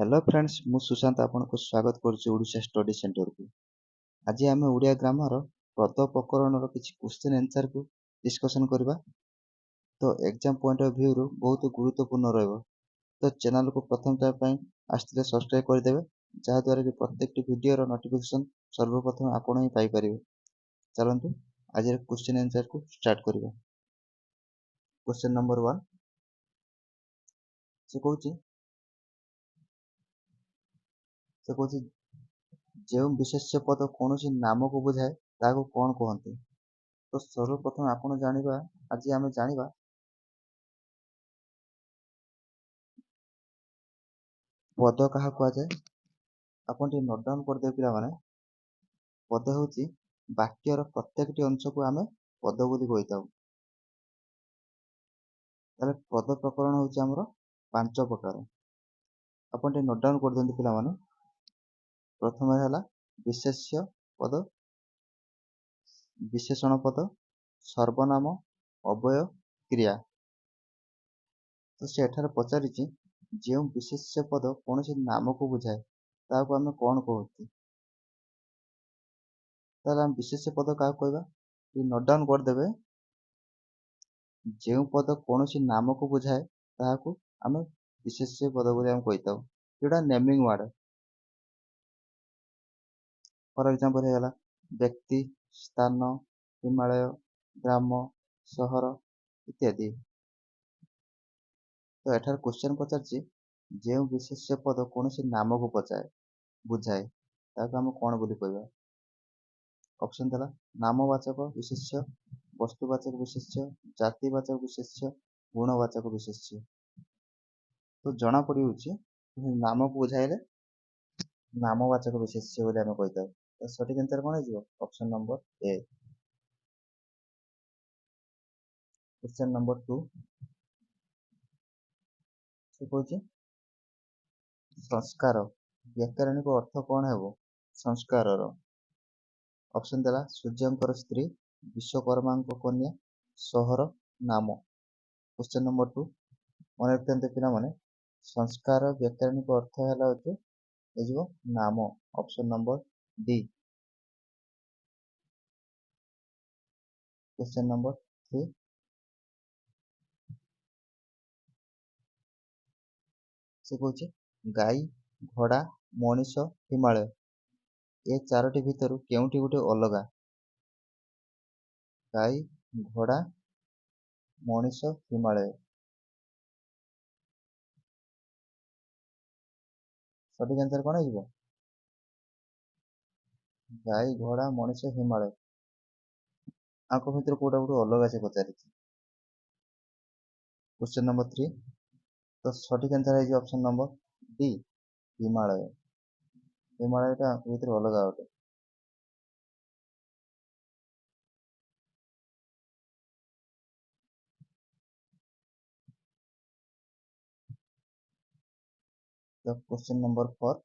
Hello friends मु सुशांत आपनको स्वागत करुच्ची Odisha study centre को। आज आम ओडिया ग्रामर पद प्रकरण किसी क्वेश्चन आंसर को डिस्कशन करवा। तो एग्जाम पॉइंट ऑफ व्यू रु बहुत गुरुत्वपूर्ण रहिबो। तो चैनल को प्रथम टाइम आसते सब्सक्राइब करदेवे जहाँद्वारा कि प्रत्येक वीडियो नोटिफिकेशन सर्वप्रथम आपण ही पाई परिबे। चलंतु आज क्वेश्चन आंसर को स्टार्ट करवा। क्वेश्चन नंबर 1 से कहूँ जो विशेष्य पद कौन नाम को बुझाए ताको कौन कहते। तो सर्वप्रथम आपण जानिबा आज आम जानिबा पद क्या कहुए। आपन टी नोट डाउन कर दे पिला माने। पद होची वाक्यर प्रत्येक अंश को आम पद बोली कही। पद प्रकरण होची हमर 5 प्रकार। आपन टी नोट डाउन कर देंतु पिला माने। प्रथम है विशेष्य पद, विशेषण पद, सर्वनाम, अव्यय, क्रिया। तो से पचारि जो विशेष्य पद कौन नाम को बुझाए ताको आम कौन कहते। आम विशेष्य पद क्या कहवा नोट डाउन करदे। जो पद कौन नाम को बुझाए ताको आम विशेष्य पद बोली कही था नेमिंग वर्ड। फॉर एग्जांपल है व्यक्ति, स्थान, हिमालय, ग्राम, सहर इत्यादि। तो एठार क्वेश्चन पचार जो विशेष्य पद कौन नाम को बुझाए ताको आम कौन बोली कहवा। ऑप्शन देला नामवाचक विशेष्य, वस्तुवाचक विशेष्य, जातिवाचक विशेष्य, गुणवाचक विशेष्य। तो जना पड़ी नाम को बुझाइले नामवाचक विशेष्य बोली आम कही था। तो सठिक आंसर कौन हो? Option number A. Question number 2 से कहूँ संस्कार व्याकरणिक अर्थ कौन है? संस्कार ऑप्शन देला सूर्यंकर स्त्री, विश्वकर्मा कन्या, सहर, नाम। क्वेश्चन नंबर 2 मन रखते पिला माने संस्कार व्याकरणिक अर्थ है नाम। Option number D. Question number 3 से कहूँ गाई, घोड़ा, मनीष, हिमालय ए चारोटी भितर केउटी गोटे अलगा। गाई, घोड़ा, मनीष, हिमालय। सठिक आंसर कौन हो? गाई, घोड़ा, मनीष, हिमालय आंक भितर कोटा गोटे अलग से पचारि। क्वेश्चन नंबर 3 तो सठिक आंसर है option number D Himalaya. Himalaya आंक भितर अलग गोटे। तो क्वेश्चन नंबर 4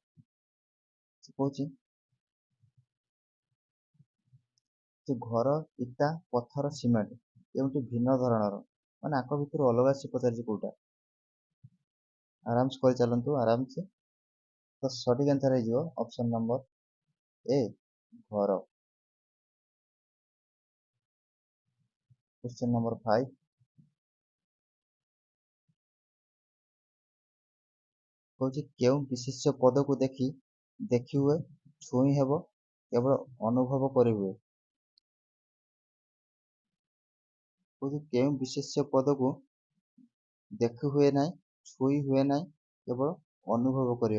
कहूँ घर, इटा, पत्थर, सीमेंट एमती भिन्न धरणर माने आंक भितर अलग से पचारि कोटा। आराम से कर चलतु आराम से। तो सठिक आंसर है ऑप्शन नंबर ए घर। क्वेश्चन नंबर 5 कहूँ क्यों विशेष्य पद को देखी हुए, छुई हेब, केवल अनुभव कर हुए। कहूँ क्यों विशेष्य पद को देखी हुए ना, छुई हुए ना, केवल अनुभव कर।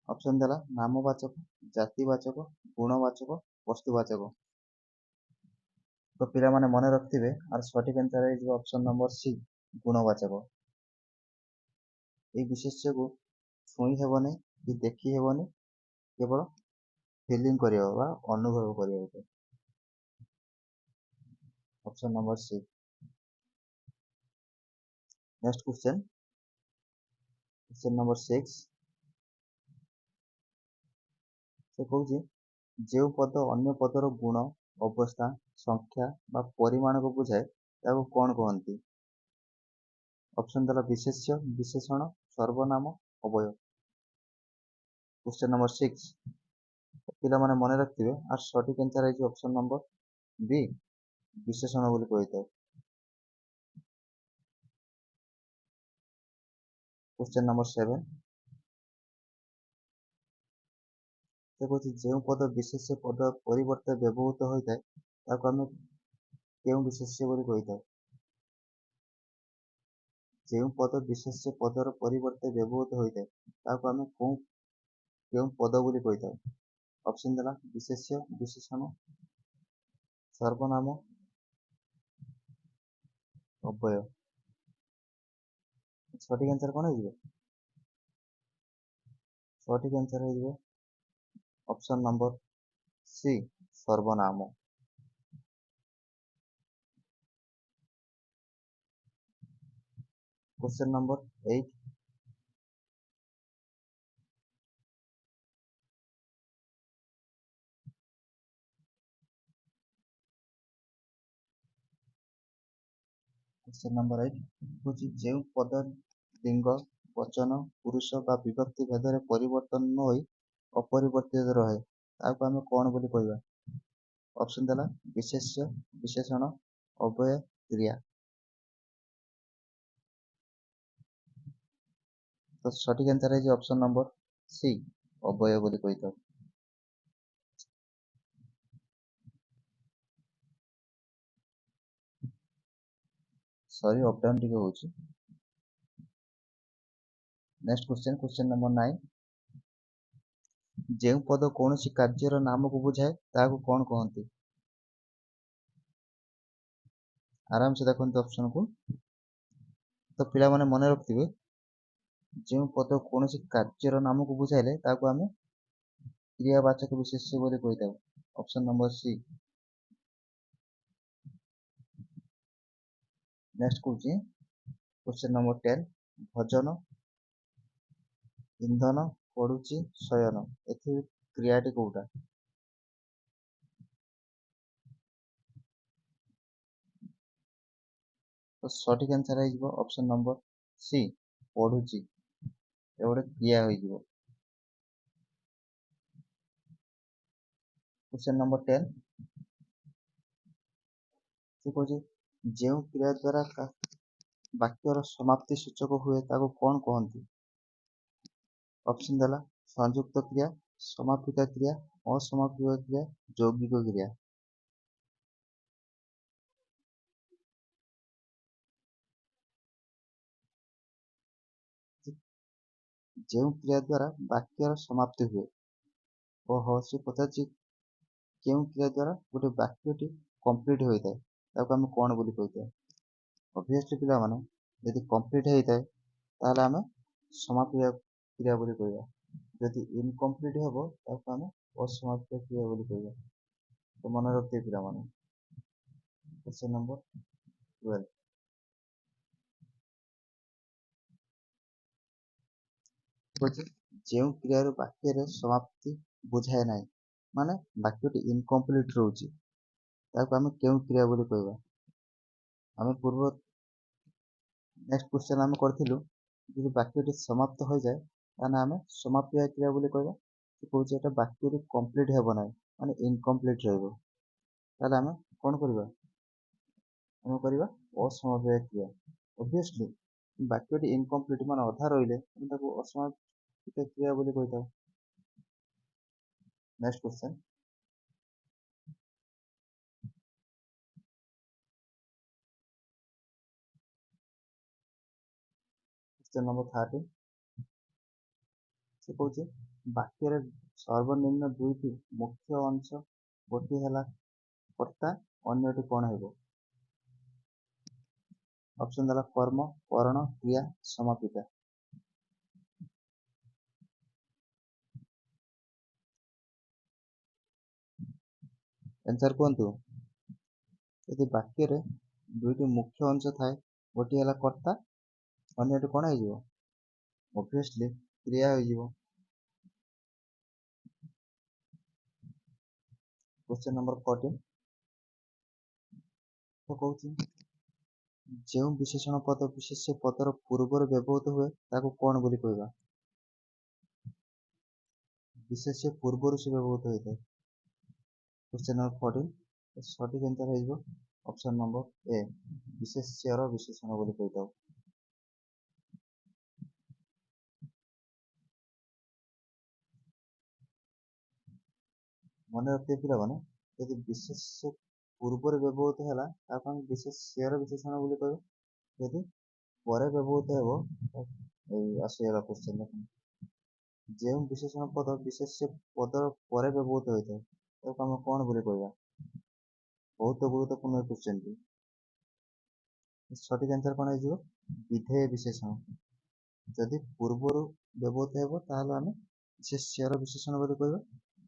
ऑप्शन देला नामवाचक, जातिवाचक, गुणवाचक, वस्तुवाचक। तो पिला माने मन रखिथे और सठिक आंसर है ऑप्शन नंबर सी गुणवाचक। ये विशेष्य को छुई हेबनी कि देखी हेबनी, केवल फिलिंग कर अनुभव कर। Option number C. Next question, question number 6 से कहूँ जो पद अन्य पदर गुण, अवस्था, संख्या बा परिमाण को बुझाए ताको कौन कहती। ऑप्शन देला विशेष्य, विशेषण, ସର୍ବନାମ ଅବୟ। କ୍ୱେଶ୍ଚନ ନମ୍ବର 6 ପିଲାମାନେ ମନେ ରଖିଥିବେ ଆର ସଠିକ୍ ଆନ୍ସର ହେଇଛି ଅପସନ ନମ୍ବର ବି ବିଶେଷଣ ବୋଲି କହିଥାଉ। କ୍ୱେଶ୍ଚନ ନମ୍ବର 7 ସେ କହୁଛି ଯେଉଁ ପଦ ବିଶେଷ୍ୟ ପଦ ପରିବର୍ତ୍ତେ ବ୍ୟବହୃତ ହୋଇଥାଏ ତାକୁ ଆମେ କେଉଁ ବିଶେଷ୍ୟ ବୋଲି କହିଥାଉ? ଯେଉଁ ପଦ ବିଶେଷ୍ୟ ପଦର ପରିବର୍ତ୍ତେ ବ୍ୟବହୃତ ହୋଇଥାଏ ତାକୁ ଆମେ କେଉଁ ପଦ ବୋଲି କହିଥାଉ? ଅପସନ ଦେଲା ବିଶେଷ୍ୟ, ବିଶେଷଣ, ସର୍ବନାମ, ଅବ୍ୟୟ। ସଠିକ୍ ଆନ୍ସର କଣ ହେଇଯିବ? ସଠିକ୍ ଆନ୍ସର ହେଇଯିବ ଅପସନ ନମ୍ବର ସି ସର୍ବନାମ। क्वेश्चन नंबर 8 क्वेश्चन नंबर 8 हूँ जो पद लिंग वचन पुरुष बा विभक्ति भेदरे परिवर्तन न होई अपरिवर्तित रहे ताको आमे कौन बोली कहबा? ऑप्शन देला विशेष्य, विशेषण, अव्यय, क्रिया। तो सठिक आंसर है ऑप्शन नंबर सी अव्यय बोली कहता। सॉरी अप डाउन टिके होची। नेक्स्ट क्वेश्चन, क्वेश्चन नंबर 9 जेउ पद कोनोसी कार्यर नाम को बुझाए ताको कौन कहंती? आराम से देखो ऑप्शन को। तो पिला माने मन रखिथिबे जेउ पद कोनोसी कार्यर नाम को बुझाइले ताको आमे क्रियावाचक विशेष्य बोली कहता। Option number C. Next question number 10 भजन, इंधन, पड़ुची, शयन एथि क्रियाटी कोटा? तो सठिक आंसर है ऑप्शन नंबर सी पढ़ुची ए गोटे क्रिया हो। क्वेश्चन नंबर 10 से कहूँ जो क्रिया द्वारा वाक्यर समाप्ति सूचक हुए ताको कौन कहती? ऑप्शन देला संयुक्त क्रिया, समापिका क्रिया, असमापिका क्रिया, यौगिक क्रिया। जो क्रिया द्वारा वाक्यर समाप्ति हुए ओहो से पचार क्यों क्रिया द्वारा गोटे वाक्यटी कंप्लीट होता है ताको आम कौन बोली कहते? ऑब्वियसली पिला माने यदि कंप्लीट होता है ताहले आमे समापिका क्रिया बोली कहबा, यदि इनकम्प्लीट हेबो ताको आमे असमापिका क्रिया बोली कहबा। तो मन रखते पिला माने। क्वेश्चन नंबर 12 जो क्रियार वाक्य समाप्ति बुझाए ना माने वाक्यटी इनकम्प्लीट रोचे ताको आमे केउ क्रिया बोली कहबा? आमे पूर्व नेक्स्ट क्वेश्चन आमे करथिलु जे वाक्यटी समाप्त हो जाए ताने आमे समाप्य क्रिया बोली कहबा। से कहूचे एटा वाक्यटी कंप्लीट हेबो ना माने इनकम्प्लीट रहबो ताले आमे कोन करबा? आमे करबा असमाप्य क्रिया। ऑब्वियसली वाक्यटी इनकम्प्लीट माने अधा रहिले ताको असमाप्य क्रिया बोली कहता। नेक्स्ट क्वेश्चन, क्वेश्चन नंबर 13 से कहूचे वाक्य सर्वनिम्न दुईटी मुख्य अंश गोटे है कर्ता अन्यटी कौन हेबो? ऑप्शन देला कर्म, करण, क्रिया, समापिका। आंसर कहतु यदि वाक्य दुईटी मुख्य अंश थाए गोटे है कर्ता अन्यटी कौन हो? ऑब्वियसली क्रिया हो। क्वेश्चन नंबर 14 तो कहूँ ଯେଉଁ ବିଶେଷଣ ପଦ ବିଶେଷ୍ୟ ପଦର ପୂର୍ବରୁ ବ୍ୟବହୃତ ହୁଏ ତାକୁ କ'ଣ ବୋଲି କହିବା? ବିଶେଷ୍ୟ ପୂର୍ବରୁ ସେ ବ୍ୟବହୃତ ହୋଇଥାଏ। କ୍ୱେଶ୍ଚନ୍ ନମ୍ବର 14, ସଠିକ୍ ଆନ୍ସର୍ ହେଇଯିବ ଅପସନ୍ ନମ୍ବର ଏ, ବିଶେଷ୍ୟର ବିଶେଷଣ ବୋଲି କହିଥାଉ। ମନେ ରଖିଥିବେ ପିଲାମାନେ, ଯଦି ବିଶେଷ୍ୟ ପୂର୍ବରୁ ବ୍ୟବହୃତ ହେଲା ତାକୁ ଆମେ ବିଶେଷ୍ୟର ବିଶେଷଣ ବୋଲି କହିବା। ଯଦି ପରେ ବ୍ୟବହୃତ ହେବ, ଏଇ ଆସିଗଲା କ୍ୱେଶ୍ଚନ୍ ଦେଖନ୍ତୁ, ଯେଉଁ ବିଶେଷଣ ପଦ ବିଶେଷ୍ୟ ପଦର ପରେ ବ୍ୟବହୃତ ହୋଇଥାଏ ତାକୁ ଆମେ କ'ଣ ବୋଲି କହିବା? ବହୁତ ଗୁରୁତ୍ୱପୂର୍ଣ୍ଣ କ୍ୱେଶ୍ଚନ୍ ଟି। ସଠିକ୍ ଆନ୍ସର୍ କ'ଣ ହେଇଯିବ? ବିଧେୟ ବିଶେଷଣ। ଯଦି ପୂର୍ବରୁ ବ୍ୟବହୃତ ହେବ ତାହେଲେ ଆମେ ବିଶେଷ୍ୟର ବିଶେଷଣ ବୋଲି କହିବା।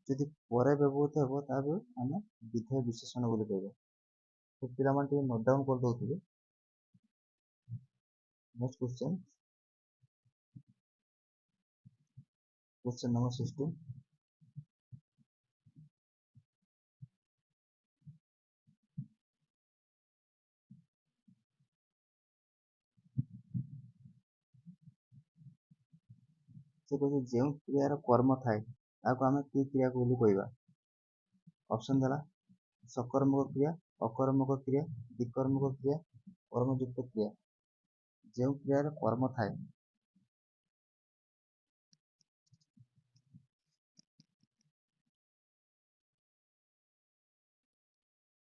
ଯଦି ପରେ ବ୍ୟବହୃତ ହେବ ତାହେଲେ ଆମେ ବିଧେୟ ବିଶେଷଣ ବୋଲି କହିବା। ତ ପିଲାମାନେ ଟିକେ ନୋଟ୍ ଡାଉନ୍ କରିଦେଉଥିବେ। ନେକ୍ସଟ କ୍ୱେଶ୍ଚନ୍, କ୍ୱେଶ୍ଚନ୍ ନମ୍ବର 16, ସେ କହୁଛି ଯେଉଁ କ୍ରିୟାର କର୍ମ ଥାଏ ତାକୁ ଆମେ କି କ୍ରିୟାକୁ ବୋଲି କହିବା? ଅପସନ୍ ଦେଲା ସକର୍ମକ କ୍ରିୟା, ଅକର୍ମକ କ୍ରିୟା, ବିକର୍ମକ କ୍ରିୟା, କର୍ମଯୁକ୍ତ କ୍ରିୟା। ଯେଉଁ କ୍ରିୟାର କର୍ମ ଥାଏ,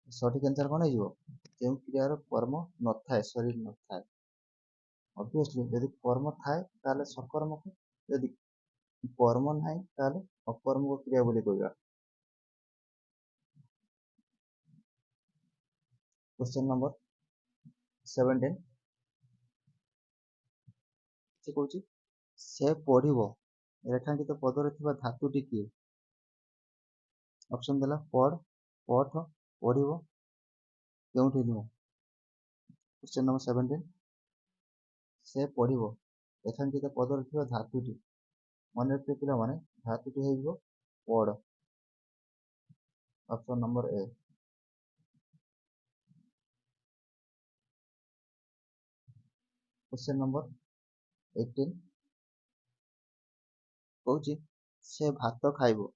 ସଠିକ୍ ଆନ୍ସର୍ କ'ଣ ହେଇଯିବ? ଯେଉଁ କ୍ରିୟାର କର୍ମ ନଥାଏ, ଶରୀର ନଥାଏ। ଅବଭିୟସଲି ଯଦି କର୍ମ ଥାଏ ତାହେଲେ ସକର୍ମକ, ଯଦି କର୍ମ ନାହିଁ ତାହେଲେ ଅକର୍ମକ କ୍ରିୟା ବୋଲି କହିବା। କ୍ୱେଶ୍ଚନ୍ ନମ୍ବର 17, ସେ କହୁଛି ସେ ପଢ଼ିବ ରେଖାଙ୍କିତ ପଦରେ ଥିବା ଧାତୁଟି କିଏ? ଅପସନ୍ ଦେଲା ପଢ଼, ପଠ, ପଢ଼ିବ, କେଉଁଠି ନୁହଁ। କ୍ୱେଶ୍ଚନ୍ ନମ୍ବର 17, ସେ ପଢ଼ିବ ରେଖାଙ୍କିତ ପଦରେ ଥିବା ଧାତୁଟି, ମନେ ରଖିଥିବେ ପିଲାମାନେ, ଧାତୁଟି ହେଇଯିବ ପଢ଼। Option number A. Question number 18, କହୁଛି ସେ ଭାତ ଖାଇବ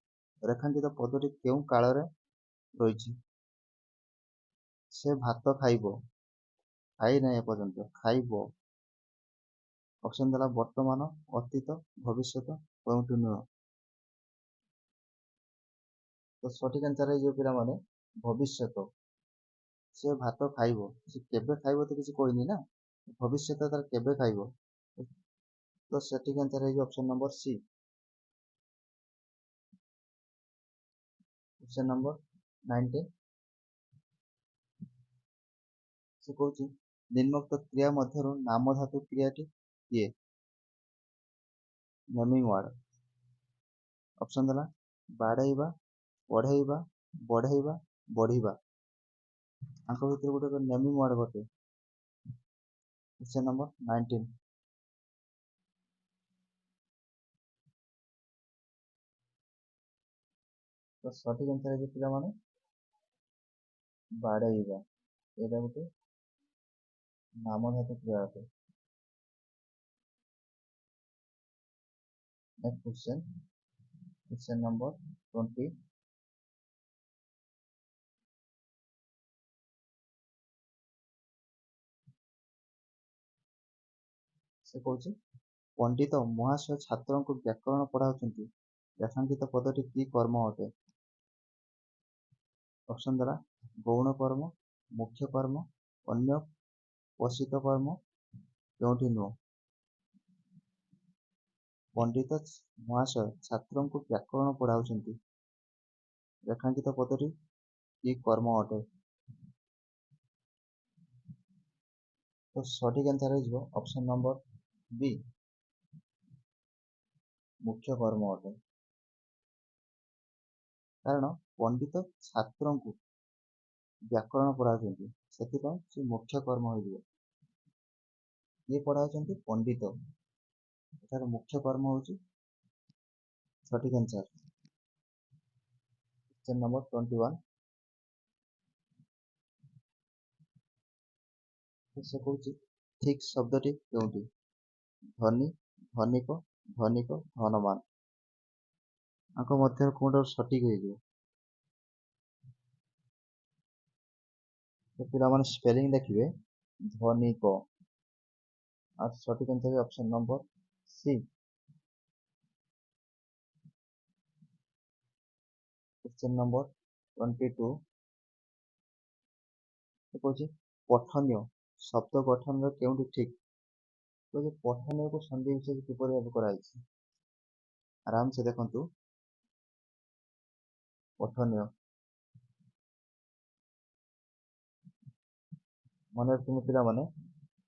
ରେଖାଙ୍କିତ ପଦଟି କେଉଁ କାଳରେ ରହିଛି? ସେ ଭାତ ଖାଇବ, ଖାଇ ନାହିଁ ଏପର୍ଯ୍ୟନ୍ତ, ଖାଇବ। ଅପସନ୍ ଦେଲା ବର୍ତ୍ତମାନ, ଅତୀତ, ଭବିଷ୍ୟତ, କେଉଁଠି ନୁହଁ। ତ ସଠିକ୍ ଆନ୍ସର୍ ହେଇଯିବ ପିଲାମାନେ ଭବିଷ୍ୟତ। ସେ ଭାତ ଖାଇବ, ସେ କେବେ ଖାଇବ ତ କିଛି କହିନି ନା, ଭବିଷ୍ୟତ ତାର କେବେ ଖାଇବ। ତ ସଠିକ୍ ଆନ୍ସର୍ ହେଇଯିବ option number C. Question number 19, ସେ କହୁଛି ନିମ୍ନୋକ୍ତ କ୍ରିୟା ମଧ୍ୟରୁ ନାମ ଧାତୁ କ୍ରିୟାଟି କିଏ? Naming ward. ଅପସନ୍ ଦେଲା ବାଡ଼େଇବା, ପଢ଼େଇବା, ବଢ଼େଇବା, ବଢ଼ିବା। ତାଙ୍କ ଭିତରୁ ଗୋଟେ ନେମିଂ ୱାର୍ଡ ଘଟେ। କ୍ୱେଶ୍ଚନ୍ ନମ୍ବର 19, ତ ସଠିକ୍ ଆନ୍ସର୍ ହେଇଯିବ ପିଲାମାନେ ବାଡ଼େଇବା। ଏଇଟା ଗୋଟେ ନାମ ଧାତୁ କ୍ରିୟା ଅଟେ। ନେକ୍ସଟ କ୍ୱେଶ୍ଚନ୍, କ୍ୱେଶ୍ଚନ୍ ନମ୍ବର 20, ସେ କହୁଛି ପଣ୍ଡିତ ମହାଶୟ ଛାତ୍ରଙ୍କୁ ବ୍ୟାକରଣ ପଢ଼ାଉଛନ୍ତି, ରେଖାଙ୍କିତ ପଦଟି କି କର୍ମ ଅଟେ? ଅପସନ୍ ଦେଲା ଗୌଣ କର୍ମ, ମୁଖ୍ୟ କର୍ମ, ଅନ୍ୟ ପୋଷିତ କର୍ମ, କେଉଁଠି ନୁହଁ। ପଣ୍ଡିତ ମହାଶୟ ଛାତ୍ରଙ୍କୁ ବ୍ୟାକରଣ ପଢ଼ାଉଛନ୍ତି, ରେଖାଙ୍କିତ ପଦଟି କି କର୍ମ ଅଟେ? ତ ସଠିକ୍ ଆନ୍ସର୍ ହେଇଯିବ ଅପସନ୍ ନମ୍ବର ବି, ମୁଖ୍ୟ କର୍ମ ଅଟେ। କାରଣ ପଣ୍ଡିତ ଛାତ୍ରଙ୍କୁ ବ୍ୟାକରଣ ପଢ଼ାଉଛନ୍ତି, ସେଥିପାଇଁ ସେ ମୁଖ୍ୟ କର୍ମ ହୋଇଯିବ। କିଏ ପଢ଼ାଉଛନ୍ତି? ପଣ୍ଡିତ। ଏଠାର ମୁଖ୍ୟ କର୍ମ ହେଉଛି ସଠିକ୍ ଆନ୍ସର୍। କ୍ୱେଶ୍ଚନ୍ ନମ୍ବର 21, ସେ କହୁଛି ଠିକ୍ ଶବ୍ଦଟି କେଉଁଠି? ଧନୀ, ଧନିକ, ଧନିକ, ଧନବାନ। ଆଙ୍କ ମଧ୍ୟରୁ କୋଉଟା ସଠିକ୍ ହେଇଯିବ? ତ ପିଲାମାନେ ସ୍ପେଲିଂ ଦେଖିବେ ଧନିକ। আর সঠিক আনসার হবে option number C. Question number 22 କହୁଛି ପଠନୀୟ ଶବ୍ଦ ଗଠନର କେଉଁଠି ଠିକ୍? କହୁଛି ପଠନୀୟକୁ ସନ୍ଧି ବିଚ୍ଛେଦ କିପରି ଭାବେ କରାଯାଇଛି? ଆରାମସେ ଦେଖନ୍ତୁ। ପଠନୀୟ ମନେ ରଖିଥିବେ ପିଲାମାନେ,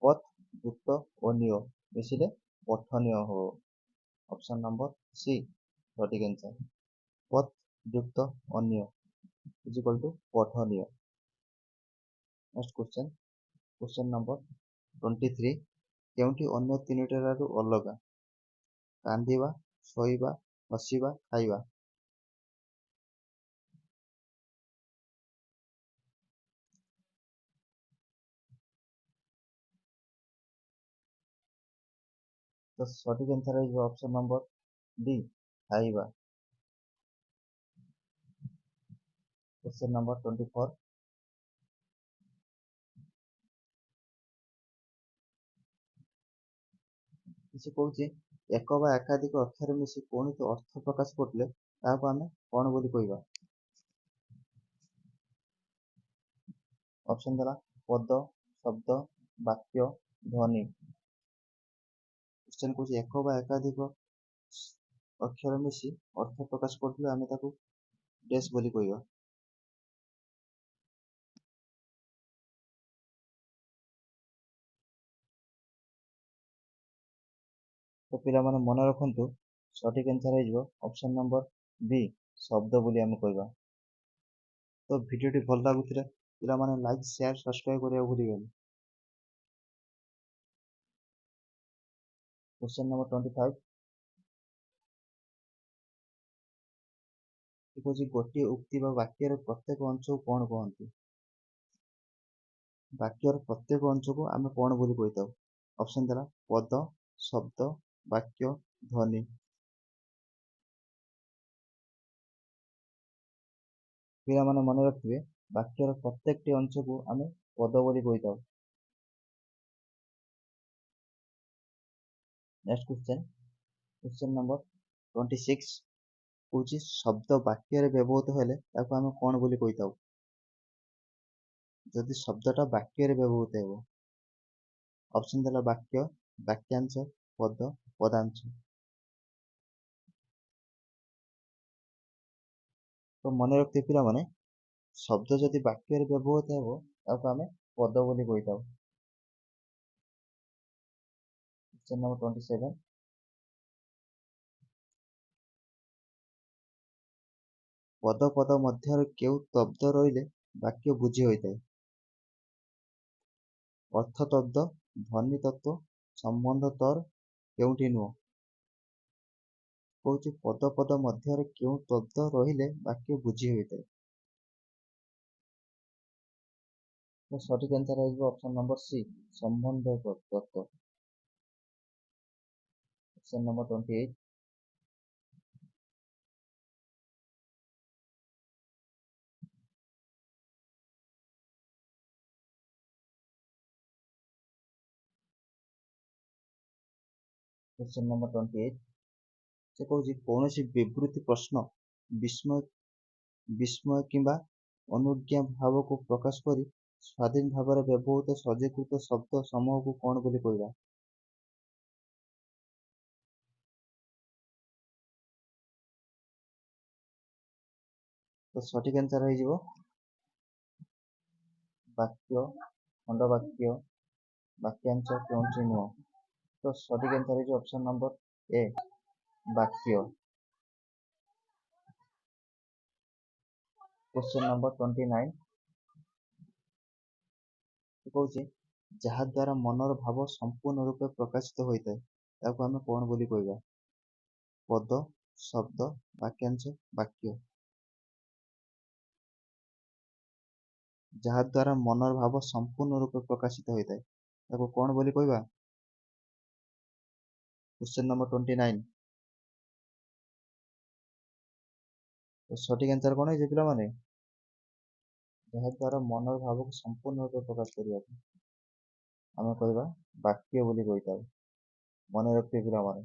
ପଥ ଯୁକ୍ତ ଓ ନିୟ ମିଶିଲେ ପଠନୀୟ ହବ। ଅପସନ ନମ୍ବର ସି ସଠିକ୍ ଆନ୍ସର। ପଥ ଯୁକ୍ତ ଅନ୍ୟ ଇଜ ଇକ୍ୱାଲ ଟୁ ପଠନୀୟ। ନେକ୍ସଟ କ୍ୱେଶ୍ଚନ, କ୍ୱେଶ୍ଚନ ନମ୍ବର 23 କେଉଁଠି ଅନ୍ୟ ତିନିଟାରୁ ଅଲଗା? କାନ୍ଦିବା, ଶୋଇବା, ହସିବା, ଖାଇବା। ତ ସଠିକ୍ ଆନ୍ସର ହେଇଯିବ ଅପସନ ନମ୍ବର ଡି ଖାଇବା। क्वेश्चन नंबर 24 କିଛି କହୁଛି ଏକ ବା ଏକାଧିକ ଅକ୍ଷର ମିଶି କୌଣସି ଅର୍ଥ ପ୍ରକାଶ କରୁଥିଲେ ତାହାକୁ ଆମେ କ'ଣ ବୋଲି କହିବା? ଅପସନ ଦେଲା ପଦ, ଶବ୍ଦ, ବାକ୍ୟ, ଧ୍ୱନି। କ୍ୱେଶ୍ଚନ କହୁଛି ଏକ ବା ଏକାଧିକ ଅକ୍ଷର ମିଶି ଅର୍ଥ ପ୍ରକାଶ କରୁଥିଲେ ଆମେ ତାକୁ ଡ୍ୟାସ୍ ବୋଲି କହିବା। ତ ପିଲାମାନେ ମନେ ରଖନ୍ତୁ, ସଠିକ୍ ଆନ୍ସର ହେଇଯିବ ଅପସନ ନମ୍ବର ବି ଶବ୍ଦ ବୋଲି ଆମେ କହିବା। ତ ଭିଡ଼ିଓଟି ଭଲ ଲାଗୁଥିଲେ ପିଲାମାନେ ଲାଇକ୍, ସେୟାର, ସବସ୍କ୍ରାଇବ କରିବାକୁ ଭୁଲିବେନି। क्वेश्चन नंबर 25 କହୁଛି ଗୋଟିଏ ଉକ୍ତି ବା ବାକ୍ୟର ପ୍ରତ୍ୟେକ ଅଂଶକୁ କ'ଣ କହନ୍ତି? ବାକ୍ୟର ପ୍ରତ୍ୟେକ ଅଂଶକୁ ଆମେ କ'ଣ ବୋଲି କହିଥାଉ? ଅପସନ ଦେଲା ପଦ, ଶବ୍ଦ, ବାକ୍ୟ, ଧ୍ୱନି। ପିଲାମାନେ ମନେ ରଖିବେ, ବାକ୍ୟର ପ୍ରତ୍ୟେକଟି ଅଂଶକୁ ଆମେ ପଦ ବୋଲି କହିଥାଉ। ନେକ୍ସଟ କ୍ୱେଶ୍ଚନ, କ୍ୱେଶ୍ଚନ ନମ୍ବର 26 କହୁଛି ଶବ୍ଦ ବାକ୍ୟରେ ବ୍ୟବହୃତ ହେଲେ ତାକୁ ଆମେ କ'ଣ ବୋଲି କହିଥାଉ? ଯଦି ଶବ୍ଦଟା ବାକ୍ୟରେ ବ୍ୟବହୃତ ହେବ, ଅପସନ ଦେଲା ବାକ୍ୟ, ବାକ୍ୟାଂଶ, ପଦ, ପଦାଂଶ। ତ ମନେ ରଖିଥିବେ ପିଲାମାନେ, ଶବ୍ଦ ଯଦି ବାକ୍ୟରେ ବ୍ୟବହୃତ ହେବ ତାକୁ ଆମେ ପଦ ବୋଲି କହିଥାଉ। କ୍ୱେଶ୍ଚନ ନମ୍ବର 27 ପଦ ପଦ ମଧ୍ୟରେ କେଉଁ ତବ୍ଦ ରହିଲେ ବାକ୍ୟ ବୁଝି ହୋଇଥାଏ? ଅର୍ଥ ତବ୍ଦ, ଧ୍ୱନି ତତ୍ତ୍ୱ, ସମ୍ବନ୍ଧ ତର, କେଉଁଠି ନୁହଁ? କହୁଛି ପଦ ପଦ ମଧ୍ୟରେ କେଉଁ ତବ୍ଦ ରହିଲେ ବାକ୍ୟ ବୁଝି ହୋଇଥାଏ? ତ ସଠିକ୍ ଆନ୍ସର ହେଇଯିବ ଅପସନ ନମ୍ବର ସି ସମ୍ବନ୍ଧ ତତ୍ତ୍ୱ। क्वेश्चन नंबर 28 क्वेश्चन नंबर 28 से कौन कौन विवृत्ति प्रश्न विस्मय विस्मय किंबा अनुज्ञा भाव को प्रकाश करी स्वाधीन भाव में व्यवहृत सज्जीकृत शब्द समूह को कौन बोली कहवा? तो सठिक आंसर हो वाक्य, खंडवाक्य, वाक्यांश, कौन नुह। तो सठिक आंसर हो ऑप्शन नंबर ए वाक्य। क्वेश्चन नंबर 29 कौन जहाद्वारा मनर भाव संपूर्ण रूपे प्रकाशित होता है ताको आम कौन बोली कहवा? पद, शब्द, वाक्यांश, वाक्य। जहाद्वारा मनर भाव संपूर्ण रूपे प्रकाशित होता है ତାକୁ କ'ଣ ବୋଲି କହିବା? Question number 29। ତ ସଠିକ୍ ଆନ୍ସର୍ କ'ଣ ହେଇଛି ପିଲାମାନେ? ଯାହାଦ୍ୱାରା ମନର ଭାବକୁ ସମ୍ପୂର୍ଣ୍ଣ ରୂପେ ପ୍ରକାଶ କରିବାକୁ ଆମେ କହିବା ବାକ୍ୟ ବୋଲି କହିଥାଉ। ମନେ ରଖିବେ ପିଲାମାନେ,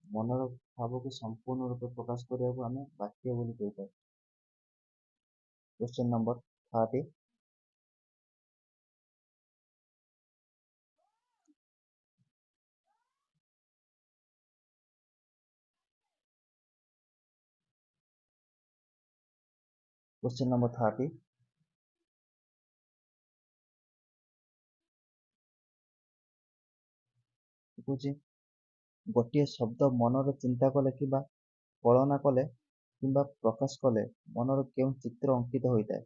ମନର ଭାବକୁ ସମ୍ପୂର୍ଣ୍ଣ ରୂପେ ପ୍ରକାଶ କରିବାକୁ ଆମେ ବାକ୍ୟ ବୋଲି କହିଥାଉ। Question number 30। Question number 30। ଦେଖୁଛି, ଗୋଟିଏ ଶବ୍ଦ ମନର ଚିନ୍ତା କଲେ କିମ୍ବା କଳନା କଲେ କିମ୍ବା ପ୍ରକାଶ କଲେ ମନର କେଉଁ ଚିତ୍ର ଅଙ୍କିତ ହୋଇଥାଏ?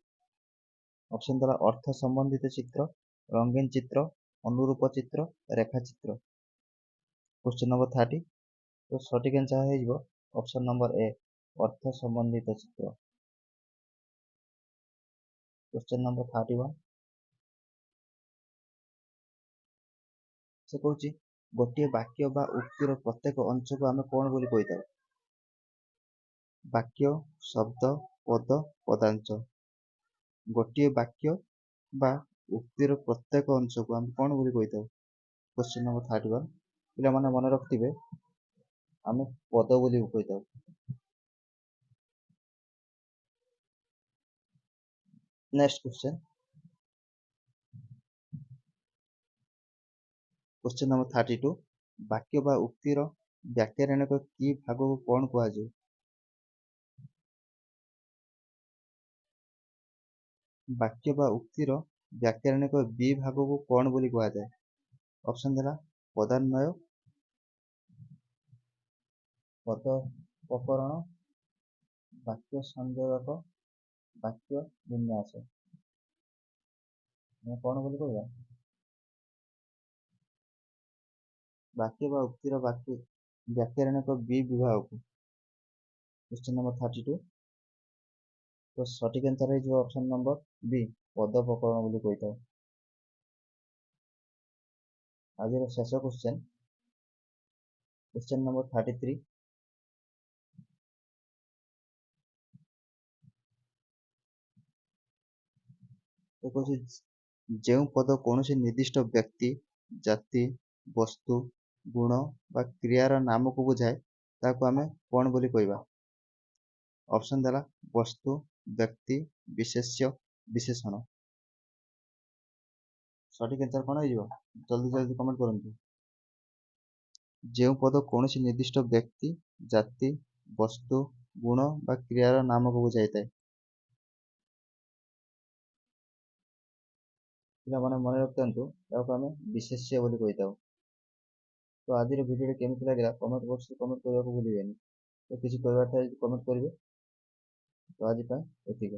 ଅପସନ୍ ଦେଲା ଅର୍ଥ ସମ୍ବନ୍ଧିତ ଚିତ୍ର, ରଙ୍ଗୀନ ଚିତ୍ର, ଅନୁରୂପ ଚିତ୍ର, ରେଖାଚିତ୍ର। କ୍ୱେଶ୍ଚନ୍ ନମ୍ବର 30 ତ ସଠିକ୍ ଆନ୍ସର୍ ହେଇଯିବ ଅପସନ୍ ନମ୍ବର ଏ, ଅର୍ଥ ସମ୍ବନ୍ଧିତ ଚିତ୍ର। Question number 31। से कौची, गोटे वाक्य बा उक्तिर प्रत्येक अंश को आम कौन बोली कही? वाक्य, शब्द, पद, पदांश। गोटे वाक्य बा उक्तिर प्रत्येक अंश को आम कौन बोली कही? क्वेश्चन नंबर 31 पिला माने मन रखिथिबे, आम पद बोली कही। नेक्स्ट क्वेश्चन, क्वेश्चन नंबर 32 वाक्य बा उक्तिर व्याकरणिक की भाग को कौन कह जाए? वाक्य बा उक्तिर व्याकरणिक विभाग को कौन बोली कह जाए? ऑप्शन देला पदान्वय, पद प्रकरण, वाक्य संयोजक, वाक्य विन्यास। कौन बोली कहवा? वाक्य बा उक्तिर वाक्य व्याकरणिक विभाग को। क्वेश्चन नंबर 32 तो सठिक आंसर है ऑप्शन नंबर बी, पद प्रकरण बोली कही था। आज शेष क्वेश्चन, क्वेश्चन नंबर 33। तो कौन जो पद कौन निर्दिष्ट व्यक्ति, जाति, वस्तु, गुण बा क्रियार नाम को बुझाए ताको आमे कौन बोली कहवा? ऑप्शन देला वस्तु, व्यक्ति, विशेष्य, विशेषण। सठिक आंसर कौन है? जल्दी जल्दी कमेंट करंतु। जो पद कौन निर्दिष्ट व्यक्ति, जाति, वस्तु, गुण बा क्रियार नाम को बुझाई था। पिलाने मन रखता आम विशेष्य बोली कही था। तो आज भिडियो केमती लगे कमेंट बॉक्स में कमेंट करने को भूलें। तो किसी कहबार था कमेंट करेंगे। तो आज एतिक।